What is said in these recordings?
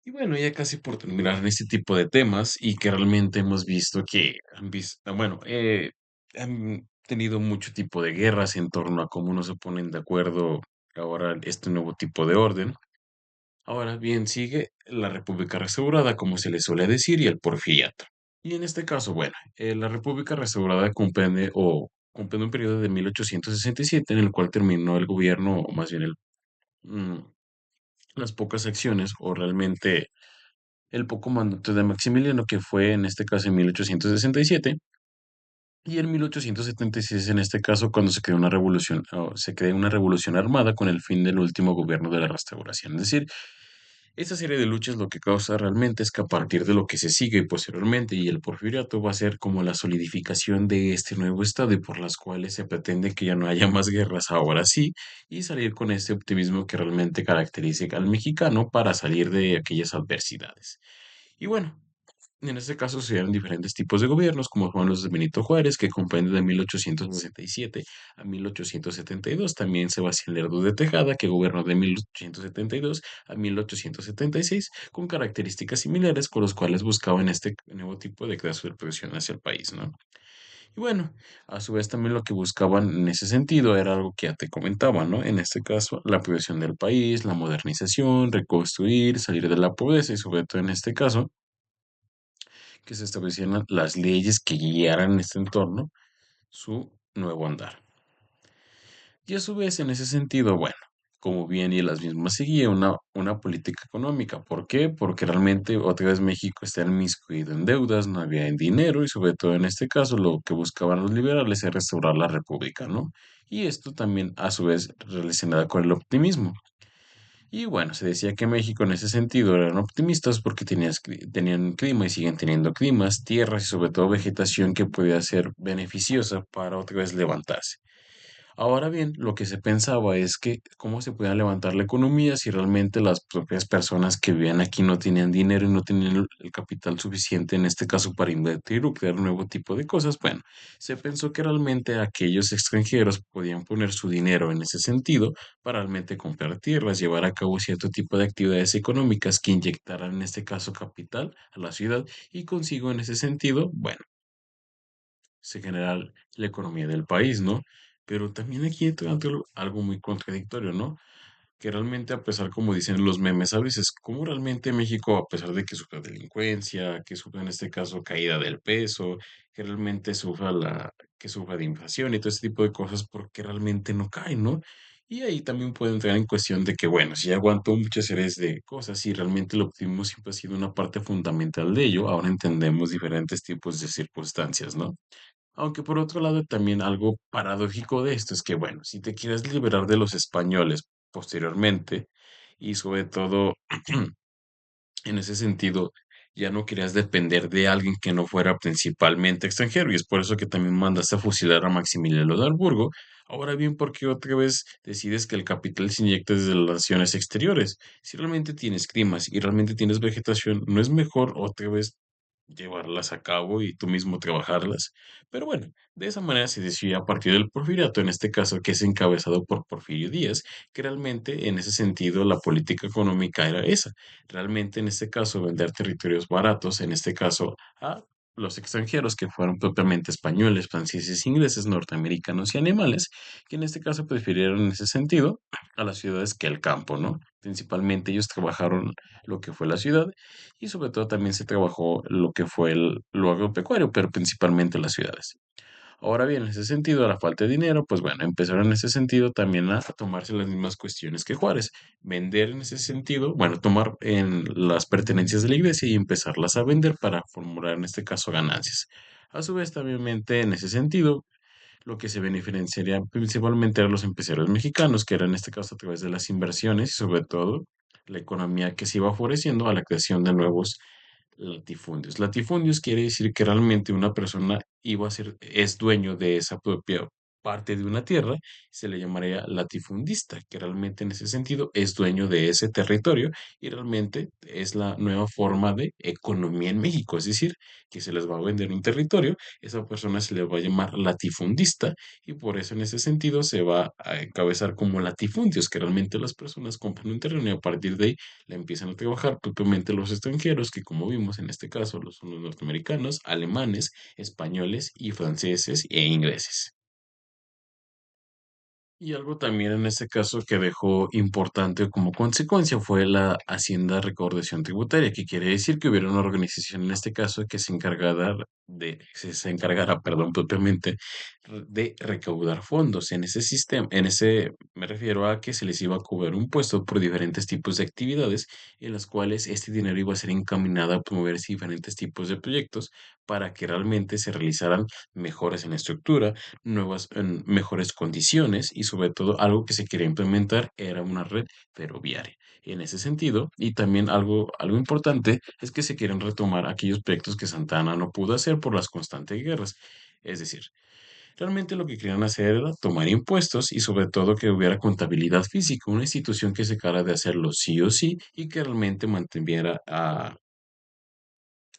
Y bueno, ya casi por terminar en este tipo de temas y que realmente hemos visto que han tenido mucho tipo de guerras en torno a cómo no se ponen de acuerdo ahora este nuevo tipo de orden. Ahora bien, sigue la República Restaurada, como se le suele decir, y el Porfiriato. Y en este caso, bueno, la República Restaurada comprende un periodo de 1867 en el cual terminó el gobierno, o más bien mm, las pocas acciones, o realmente el poco mandato de Maximiliano, que fue en este caso en 1867, y en 1876, en este caso, cuando se creó una revolución, o se creó una revolución armada con el fin del último gobierno de la restauración. Es decir, esta serie de luchas lo que causa realmente es que a partir de lo que se sigue posteriormente y el porfiriato va a ser como la solidificación de este nuevo estado y por las cuales se pretende que ya no haya más guerras ahora sí y salir con este optimismo que realmente caracteriza al mexicano para salir de aquellas adversidades. Y bueno, en este caso se dieron diferentes tipos de gobiernos, como fueron los de Benito Juárez, que comprende de 1867 a 1872. También Sebastián Lerdo de Tejada, que gobernó de 1872 a 1876, con características similares con los cuales buscaban este nuevo tipo de clase de presión hacia el país, ¿no? Y bueno, a su vez también lo que buscaban en ese sentido era algo que ya te comentaba, ¿no? En este caso, la protección del país, la modernización, reconstruir, salir de la pobreza y sobre todo en este caso, que se establecieran las leyes que guiaran en este entorno su nuevo andar. Y a su vez, en ese sentido, bueno, como bien y las mismas seguía una política económica. ¿Por qué? Porque realmente otra vez México está inmiscuido en deudas, no había en dinero y sobre todo en este caso lo que buscaban los liberales es restaurar la república, ¿no? Y esto también a su vez relacionado con el optimismo. Y bueno, se decía que México en ese sentido eran optimistas porque tenían clima y siguen teniendo climas, tierras y sobre todo vegetación que podía ser beneficiosa para otra vez levantarse. Ahora bien, lo que se pensaba es que cómo se podía levantar la economía si realmente las propias personas que vivían aquí no tenían dinero y no tenían el capital suficiente, en este caso, para invertir o crear un nuevo tipo de cosas. Bueno, se pensó que realmente aquellos extranjeros podían poner su dinero en ese sentido para realmente comprar tierras, llevar a cabo cierto tipo de actividades económicas que inyectaran, en este caso, capital a la ciudad y consigo en ese sentido, bueno, se genera la economía del país, ¿no? Pero también aquí entra algo muy contradictorio, ¿no? Que realmente a pesar, como dicen los memes a veces, cómo realmente México, a pesar de que sufre delincuencia, que sufre en este caso caída del peso, que realmente que sufra de inflación y todo ese tipo de cosas, porque realmente no cae, ¿no? Y ahí también puede entrar en cuestión de que, bueno, si ya aguantó muchas series de cosas y realmente el optimismo siempre ha sido una parte fundamental de ello, ahora entendemos diferentes tipos de circunstancias, ¿no? Aunque por otro lado también algo paradójico de esto es que, bueno, si te quieres liberar de los españoles posteriormente y sobre todo en ese sentido ya no querías depender de alguien que no fuera principalmente extranjero y es por eso que también mandaste a fusilar a Maximiliano de Habsburgo. Ahora bien, ¿por qué otra vez decides que el capital se inyecte desde las naciones exteriores? Si realmente tienes climas y realmente tienes vegetación, ¿no es mejor otra vez llevarlas a cabo y tú mismo trabajarlas? Pero bueno, de esa manera se decidió a partir del porfiriato, en este caso que es encabezado por Porfirio Díaz, que realmente en ese sentido la política económica era esa, realmente en este caso vender territorios baratos, en este caso a los extranjeros que fueron propiamente españoles, franceses, ingleses, norteamericanos y alemanes, que en este caso prefirieron en ese sentido a las ciudades que al campo, ¿no? Principalmente ellos trabajaron lo que fue la ciudad y sobre todo también se trabajó lo que fue lo agropecuario, pero principalmente las ciudades. Ahora bien, en ese sentido, a la falta de dinero, pues bueno, empezaron en ese sentido también a tomarse las mismas cuestiones que Juárez, vender en ese sentido, bueno, tomar en las pertenencias de la iglesia y empezarlas a vender para formular en este caso ganancias. A su vez, también en ese sentido, lo que se beneficiaría principalmente a los empresarios mexicanos, que era en este caso a través de las inversiones y sobre todo la economía que se iba favoreciendo a la creación de nuevos latifundios. Latifundios quiere decir que realmente una persona iba a ser, es dueño de esa propia parte de una tierra, se le llamaría latifundista, que realmente en ese sentido es dueño de ese territorio y realmente es la nueva forma de economía en México, es decir, que se les va a vender un territorio, esa persona se le va a llamar latifundista y por eso en ese sentido se va a encabezar como latifundios, que realmente las personas compran un terreno y a partir de ahí la empiezan a trabajar propiamente los extranjeros, que como vimos en este caso son los norteamericanos, alemanes, españoles y franceses e ingleses. Y algo también en este caso que dejó importante como consecuencia fue la Hacienda Recaudación Tributaria, que quiere decir que hubiera una organización en este caso que se encargara, perdón, propiamente de recaudar fondos en ese sistema. En ese me refiero a que se les iba a cobrar un puesto por diferentes tipos de actividades en las cuales este dinero iba a ser encaminado a promover diferentes tipos de proyectos para que realmente se realizaran mejoras en la estructura, mejores condiciones y sobre todo algo que se quería implementar era una red ferroviaria. En ese sentido, y también algo importante es que se quieren retomar aquellos proyectos que Santana no pudo hacer por las constantes guerras. Es decir, realmente lo que querían hacer era tomar impuestos y sobre todo que hubiera contabilidad física, una institución que se encarga de hacerlo sí o sí y que realmente mantuviera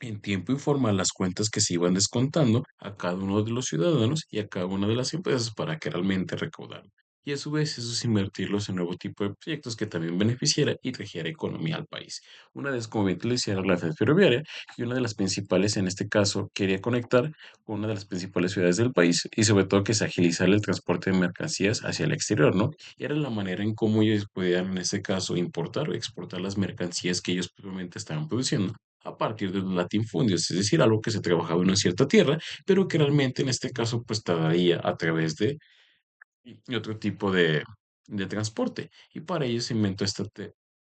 en tiempo y forma las cuentas que se iban descontando a cada uno de los ciudadanos y a cada una de las empresas para que realmente recaudaran. Y a su vez eso es invertirlos en nuevo tipo de proyectos que también beneficiara y trajera economía al país. Una de ellas, como bien te decía, era la red ferroviaria y una de las principales en este caso quería conectar con una de las principales ciudades del país y sobre todo que se agilizara el transporte de mercancías hacia el exterior, ¿no? Y era la manera en cómo ellos podían en este caso importar o exportar las mercancías que ellos propiamente estaban produciendo a partir de los latifundios, es decir, algo que se trabajaba en una cierta tierra, pero que realmente en este caso pues traía a través de otro tipo de transporte. Y para ello se inventó esta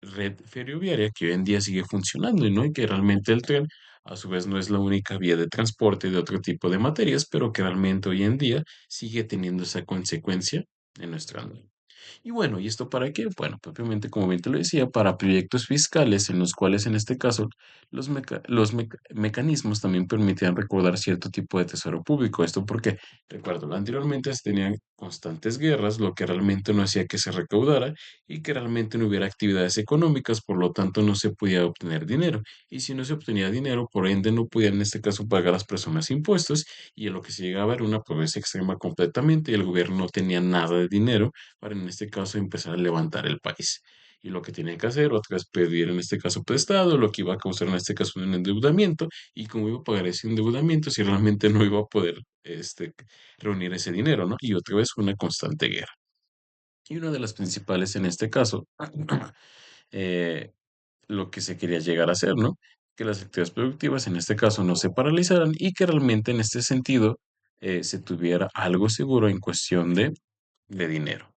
red ferroviaria que hoy en día sigue funcionando, ¿no? Y que realmente el tren a su vez no es la única vía de transporte de otro tipo de materias, pero que realmente hoy en día sigue teniendo esa consecuencia en nuestra vida. Y bueno, ¿y esto para qué? Bueno, propiamente, como bien te lo decía, para proyectos fiscales en los cuales en este caso mecanismos también permitían recordar cierto tipo de tesoro público. Esto porque, recuerdo, anteriormente se tenían constantes guerras, lo que realmente no hacía que se recaudara y que realmente no hubiera actividades económicas, por lo tanto no se podía obtener dinero. Y si no se obtenía dinero, por ende no podían en este caso pagar a las personas impuestos y en lo que se llegaba era una pobreza extrema completamente y el gobierno no tenía nada de dinero para en este caso empezar a levantar el país. Y lo que tenía que hacer, otra vez pedir en este caso prestado, lo que iba a causar en este caso un endeudamiento, y cómo iba a pagar ese endeudamiento si realmente no iba a poder reunir ese dinero, ¿no? Y otra vez una constante guerra. Y una de las principales en este caso, eh, lo que se quería llegar a hacer, ¿no? Que las actividades productivas en este caso no se paralizaran y que realmente en este sentido se tuviera algo seguro en cuestión de dinero.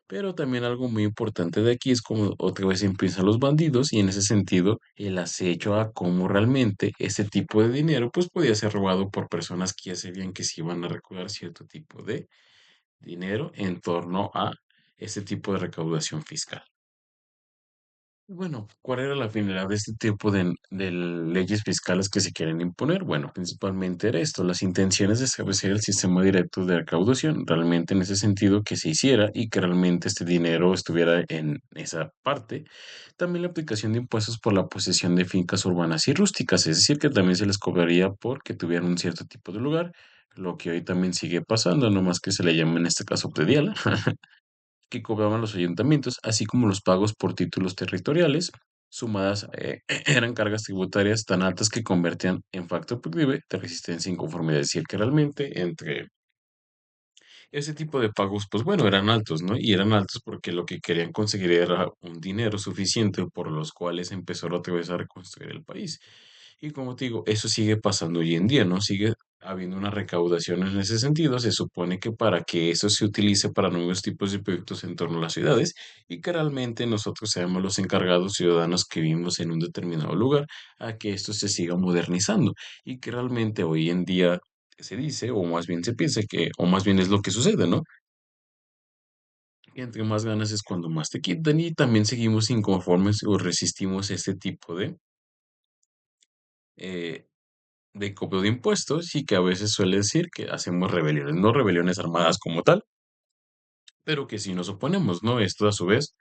Pero también algo muy importante de aquí es como otra vez empiezan los bandidos y en ese sentido el acecho a cómo realmente ese tipo de dinero pues podía ser robado por personas que ya sabían que se iban a recaudar cierto tipo de dinero en torno a ese tipo de recaudación fiscal. Bueno, ¿cuál era la finalidad de este tipo de leyes fiscales que se quieren imponer? Bueno, principalmente era esto, las intenciones de establecer el sistema directo de recaudación, realmente en ese sentido que se hiciera y que realmente este dinero estuviera en esa parte. También la aplicación de impuestos por la posesión de fincas urbanas y rústicas, es decir, que también se les cobraría porque tuvieran un cierto tipo de lugar, lo que hoy también sigue pasando, no más que se le llama en este caso predial. Que cobraban los ayuntamientos, así como los pagos por títulos territoriales, sumadas eran cargas tributarias tan altas que convertían en factor proclive de resistencia e inconformidad. Es decir, que realmente entre ese tipo de pagos, pues bueno, eran altos, ¿no? Y eran altos porque lo que querían conseguir era un dinero suficiente por los cuales empezó otra vez a reconstruir el país. Y como te digo, eso sigue pasando hoy en día, ¿no? Sigue habiendo una recaudación en ese sentido. Se supone que para que eso se utilice para nuevos tipos de proyectos en torno a las ciudades y que realmente nosotros seamos los encargados ciudadanos que vivimos en un determinado lugar a que esto se siga modernizando y que realmente hoy en día se dice, o más bien se piensa que, o más bien es lo que sucede, ¿no? Que entre más ganas es cuando más te quitan y también seguimos inconformes o resistimos este tipo de cobro de impuestos y que a veces suele decir que hacemos rebeliones, no rebeliones armadas como tal, pero que sí nos oponemos, ¿no? Esto a su vez,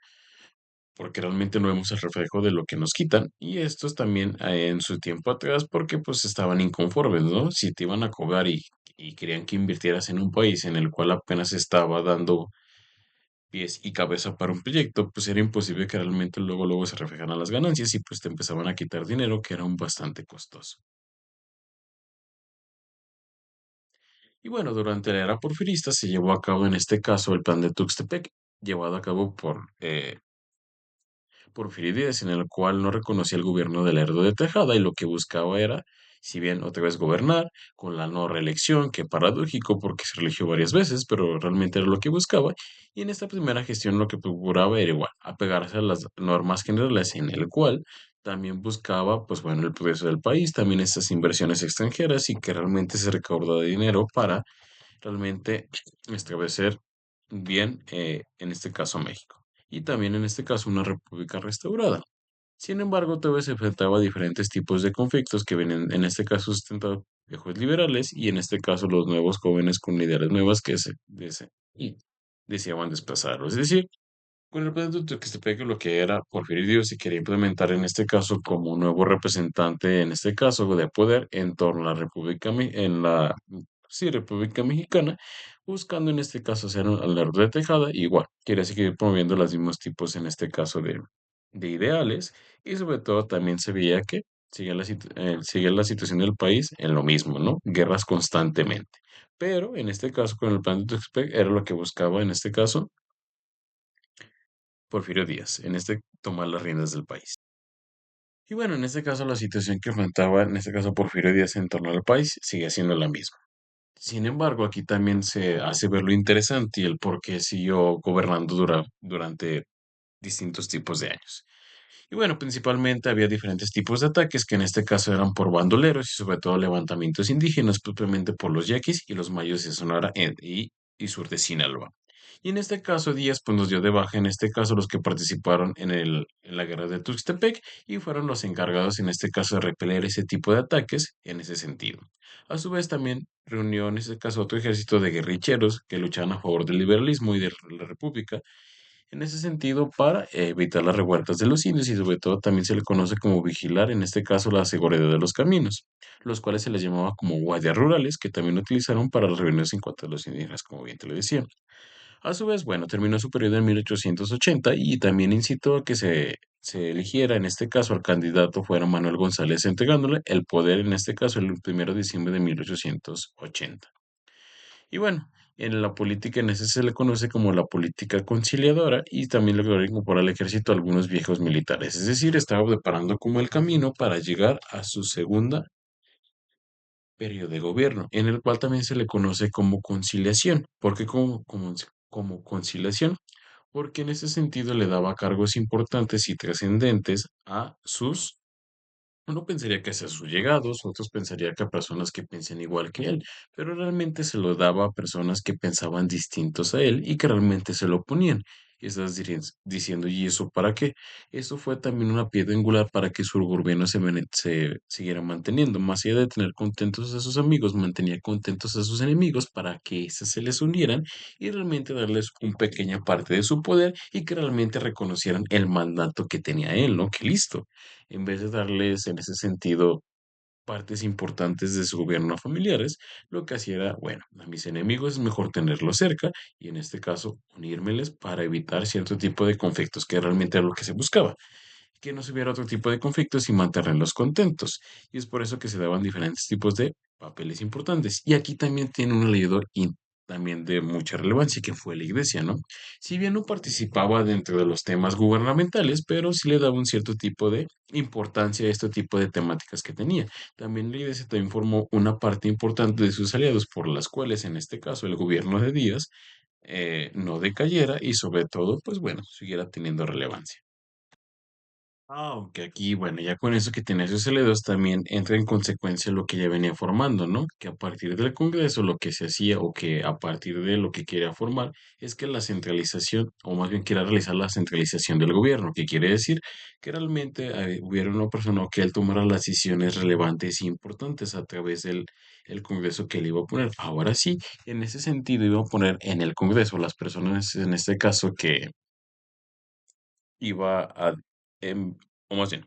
porque realmente no vemos el reflejo de lo que nos quitan y estos también en su tiempo atrás porque pues estaban inconformes, ¿no? Si te iban a cobrar y querían que invirtieras en un país en el cual apenas estaba dando pies y cabeza para un proyecto, pues era imposible que realmente luego se reflejaran las ganancias y pues te empezaban a quitar dinero que era un bastante costoso. Y bueno, durante la era porfirista se llevó a cabo en este caso el plan de Tuxtepec, llevado a cabo Porfirio Díaz, en el cual no reconocía el gobierno de Lerdo de Tejada y lo que buscaba era, si bien otra vez gobernar, con la no reelección, que paradójico porque se religió varias veces, pero realmente era lo que buscaba, y en esta primera gestión lo que procuraba era igual, apegarse a las normas generales, en el cual también buscaba, pues bueno, el progreso del país, también estas inversiones extranjeras y que realmente se recaudara dinero para realmente establecer bien, en este caso México, y también en este caso una república restaurada. Sin embargo, todavía se enfrentaba a diferentes tipos de conflictos que vienen, en este caso, sustentados viejos liberales y en este caso los nuevos jóvenes con ideas nuevas y deseaban desplazarlo. Es decir, con el plan de Tuxtepec lo que era Porfirio Díaz se quería implementar en este caso como un nuevo representante, en este caso de poder, en torno a la República Mexicana, buscando en este caso hacer al Lerdo de Tejada, y igual, quiere seguir promoviendo los mismos tipos, en este caso, de ideales, y sobre todo también se veía que sigue la situación del país en lo mismo, ¿no? Guerras constantemente. Pero en este caso, con el plan de Tuxtepec, era lo que buscaba, en este caso, Porfirio Díaz, en este tomar las riendas del país. Y bueno, en este caso la situación que enfrentaba, en este caso Porfirio Díaz en torno al país, sigue siendo la misma. Sin embargo, aquí también se hace ver lo interesante y el por qué siguió gobernando durante distintos tipos de años. Y bueno, principalmente había diferentes tipos de ataques que en este caso eran por bandoleros y sobre todo levantamientos indígenas, propiamente por los yaquis y los mayos de Sonora y sur de Sinaloa. Y en este caso, Díaz pues, nos dio de baja, en este caso, los que participaron en la guerra de Tuxtepec y fueron los encargados, en este caso, de repeler ese tipo de ataques en ese sentido. A su vez, también reunió, en este caso, otro ejército de guerrilleros que luchaban a favor del liberalismo y de la república en ese sentido, para evitar las revueltas de los indios y sobre todo también se le conoce como vigilar, en este caso, la seguridad de los caminos, los cuales se les llamaba como guardias rurales, que también utilizaron para las reuniones en contra de los indígenas, como bien te lo decía. A su vez, bueno, terminó su periodo en 1880 y también incitó a que se eligiera, en este caso, al candidato fuera Manuel González, entregándole el poder, en este caso, el 1 de diciembre de 1880. Y bueno, en la política en ese se le conoce como la política conciliadora y también logró incorporar al ejército a algunos viejos militares, es decir, estaba preparando como el camino para llegar a su segunda periodo de gobierno, en el cual también se le conoce como conciliación. ¿Por qué como conciliación? Porque en ese sentido le daba cargos importantes y trascendentes a sus uno pensaría que hacia sus llegados, otros pensaría que a personas que piensan igual que él, pero realmente se lo daba a personas que pensaban distintos a él y que realmente se lo oponían. Y estás diciendo, ¿y eso para qué? Eso fue también una piedra angular para que su gobierno se siguiera manteniendo. Más allá de tener contentos a sus amigos, mantenía contentos a sus enemigos para que éstas se les unieran y realmente darles una pequeña parte de su poder y que realmente reconocieran el mandato que tenía él, ¿no? Que listo en vez de darles en ese sentido partes importantes de su gobierno a familiares, lo que hacía era, bueno, a mis enemigos es mejor tenerlos cerca y en este caso unírmeles para evitar cierto tipo de conflictos, que realmente era lo que se buscaba, que no se hubiera otro tipo de conflictos y mantenerlos contentos. Y es por eso que se daban diferentes tipos de papeles importantes. Y aquí también tiene un leído y también de mucha relevancia, que fue la iglesia, ¿no? Si bien no participaba dentro de los temas gubernamentales, pero sí le daba un cierto tipo de importancia a este tipo de temáticas que tenía. También la iglesia también formó una parte importante de sus aliados, por las cuales, en este caso, el gobierno de Díaz no decayera y sobre todo, pues bueno, siguiera teniendo relevancia. Aunque aquí, bueno, ya con eso que tiene esos elevados también entra en consecuencia lo que ya venía formando, ¿no? Que a partir del Congreso lo que se hacía o que a partir de lo que quería formar es que la centralización, o más bien quiera realizar la centralización del gobierno, que quiere decir que realmente hubiera una persona o que él tomara las decisiones relevantes e importantes a través del el Congreso que le iba a poner. Ahora sí, en ese sentido iba a poner en el Congreso las personas, en este caso, que iba a, o más bien,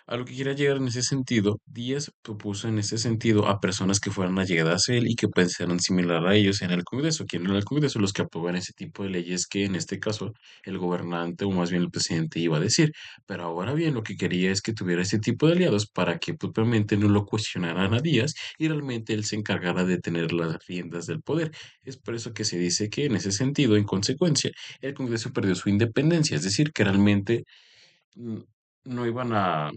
a lo que quiera llegar en ese sentido, Díaz propuso en ese sentido a personas que fueran allegadas a él y que pensaran similar a ellos en el Congreso. ¿Quién era el Congreso? Los que aprobaban ese tipo de leyes que en este caso el gobernante o más bien el presidente iba a decir. Pero ahora bien, lo que quería es que tuviera ese tipo de aliados para que propiamente no lo cuestionaran a Díaz y realmente él se encargara de tener las riendas del poder. Es por eso que se dice que en ese sentido, en consecuencia, el Congreso perdió su independencia, es decir, que realmente mm, no iban a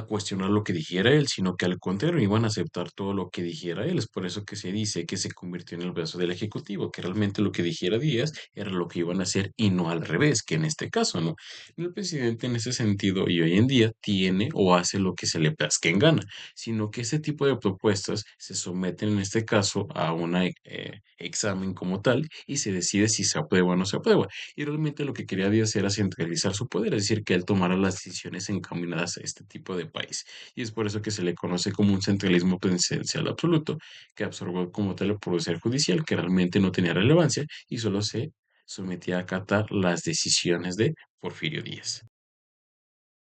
cuestionar lo que dijera él, sino que al contrario, iban a aceptar todo lo que dijera él. Es por eso que se dice que se convirtió en el brazo del Ejecutivo, que realmente lo que dijera Díaz era lo que iban a hacer y no al revés, que en este caso, ¿no? El presidente en ese sentido y hoy en día tiene o hace lo que se le plazca en gana, sino que ese tipo de propuestas se someten en este caso a un examen como tal y se decide si se aprueba o no se aprueba. Y realmente lo que quería Díaz era centralizar su poder, es decir, que él tomara las decisiones encaminadas a este tipo de país. Y es por eso que se le conoce como un centralismo presidencial absoluto, que absorbió como tal el poder judicial, que realmente no tenía relevancia y solo se sometía a acatar las decisiones de Porfirio Díaz.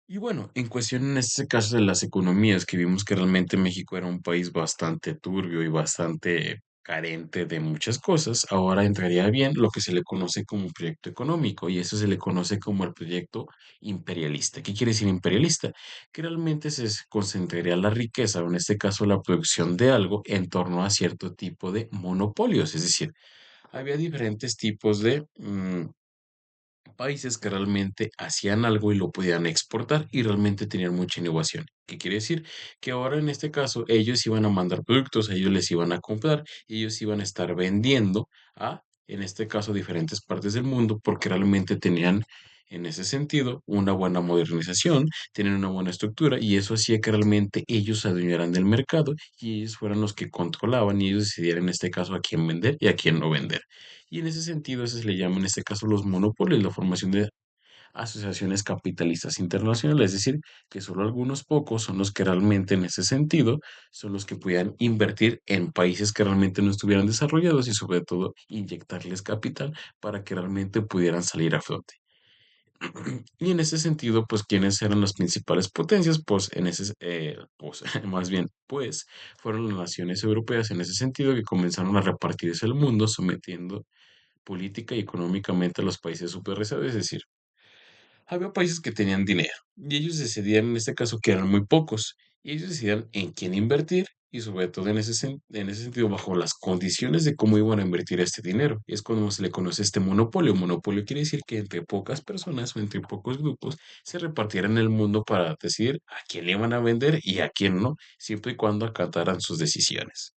Y bueno, en cuestión en este caso de las economías, que vimos que realmente México era un país bastante turbio y bastante carente de muchas cosas, ahora entraría bien lo que se le conoce como un proyecto económico y eso se le conoce como el proyecto imperialista. ¿Qué quiere decir imperialista? Que realmente concentraría la riqueza, o en este caso la producción de algo, en torno a cierto tipo de monopolios, es decir, había diferentes tipos de países que realmente hacían algo y lo podían exportar y realmente tenían mucha innovación. ¿Qué quiere decir? Que ahora en este caso ellos iban a mandar productos, ellos les iban a comprar y ellos iban a estar vendiendo a, en este caso, diferentes partes del mundo porque realmente tenían, en ese sentido, una buena modernización, tenían una buena estructura y eso hacía que realmente ellos se adueñaran del mercado y ellos fueran los que controlaban y ellos decidieran en este caso a quién vender y a quién no vender. Y en ese sentido, eso se le llama en este caso los monopolios, la formación de asociaciones capitalistas internacionales, es decir, que solo algunos pocos son los que realmente en ese sentido son los que puedan invertir en países que realmente no estuvieran desarrollados y sobre todo inyectarles capital para que realmente pudieran salir a flote. Y en ese sentido, pues, ¿quiénes eran las principales potencias? Pues, pues, más bien, pues, fueron las naciones europeas en ese sentido que comenzaron a repartirse el mundo sometiendo política y económicamente a los países superresados, es decir, había países que tenían dinero y ellos decidían, en este caso, que eran muy pocos, y ellos decidían en quién invertir y sobre todo en ese sentido, bajo las condiciones de cómo iban a invertir este dinero. Y es cuando se le conoce este monopolio. Monopolio quiere decir que entre pocas personas o entre pocos grupos se repartieran el mundo para decidir a quién le iban a vender y a quién no, siempre y cuando acataran sus decisiones.